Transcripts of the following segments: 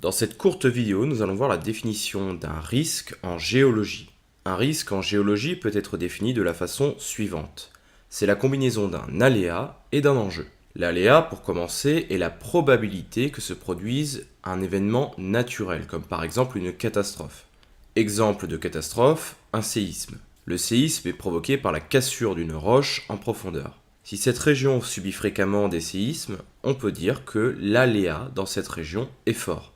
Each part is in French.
Dans cette courte vidéo, nous allons voir la définition d'un risque en géologie. Un risque en géologie peut être défini de la façon suivante. C'est la combinaison d'un aléa et d'un enjeu. L'aléa, pour commencer, est la probabilité que se produise un événement naturel, comme par exemple une catastrophe. Exemple de catastrophe, un séisme. Le séisme est provoqué par la cassure d'une roche en profondeur. Si cette région subit fréquemment des séismes, on peut dire que l'aléa dans cette région est fort.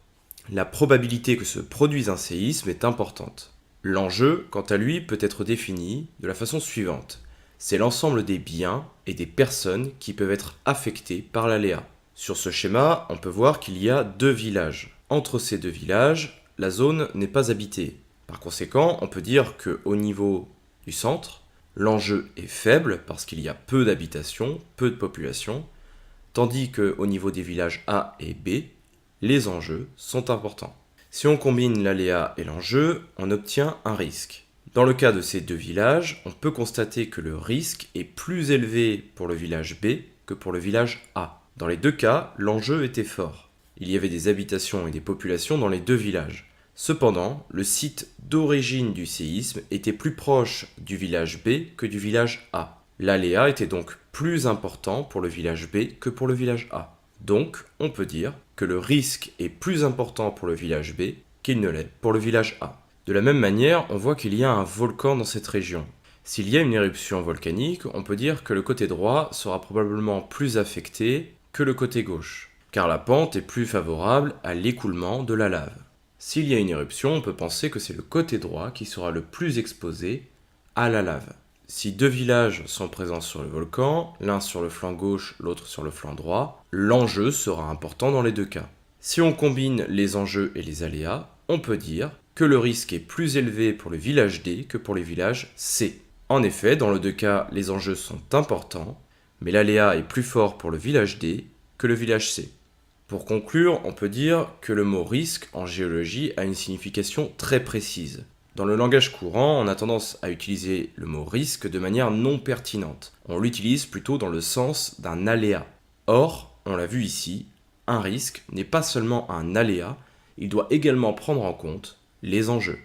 La probabilité que se produise un séisme est importante. L'enjeu, quant à lui, peut être défini de la façon suivante. C'est l'ensemble des biens et des personnes qui peuvent être affectés par l'aléa. Sur ce schéma, on peut voir qu'il y a deux villages. Entre ces deux villages, la zone n'est pas habitée. Par conséquent, on peut dire qu'au niveau du centre, l'enjeu est faible parce qu'il y a peu d'habitations, peu de population, tandis qu'au niveau des villages A et B, les enjeux sont importants. Si on combine l'aléa et l'enjeu, on obtient un risque. Dans le cas de ces deux villages, on peut constater que le risque est plus élevé pour le village B que pour le village A. Dans les deux cas, l'enjeu était fort. Il y avait des habitations et des populations dans les deux villages. Cependant, le site d'origine du séisme était plus proche du village B que du village A. L'aléa était donc plus important pour le village B que pour le village A. Donc, on peut dire que le risque est plus important pour le village B qu'il ne l'est pour le village A. De la même manière, on voit qu'il y a un volcan dans cette région. S'il y a une éruption volcanique, on peut dire que le côté droit sera probablement plus affecté que le côté gauche, car la pente est plus favorable à l'écoulement de la lave. S'il y a une éruption, on peut penser que c'est le côté droit qui sera le plus exposé à la lave. Si deux villages sont présents sur le volcan, l'un sur le flanc gauche, l'autre sur le flanc droit, l'enjeu sera important dans les deux cas. Si on combine les enjeux et les aléas, on peut dire que le risque est plus élevé pour le village D que pour les villages C. En effet, dans les deux cas, les enjeux sont importants, mais l'aléa est plus fort pour le village D que le village C. Pour conclure, on peut dire que le mot risque en géologie a une signification très précise. Dans le langage courant, on a tendance à utiliser le mot risque de manière non pertinente. On l'utilise plutôt dans le sens d'un aléa. Or, on l'a vu ici, un risque n'est pas seulement un aléa, il doit également prendre en compte les enjeux.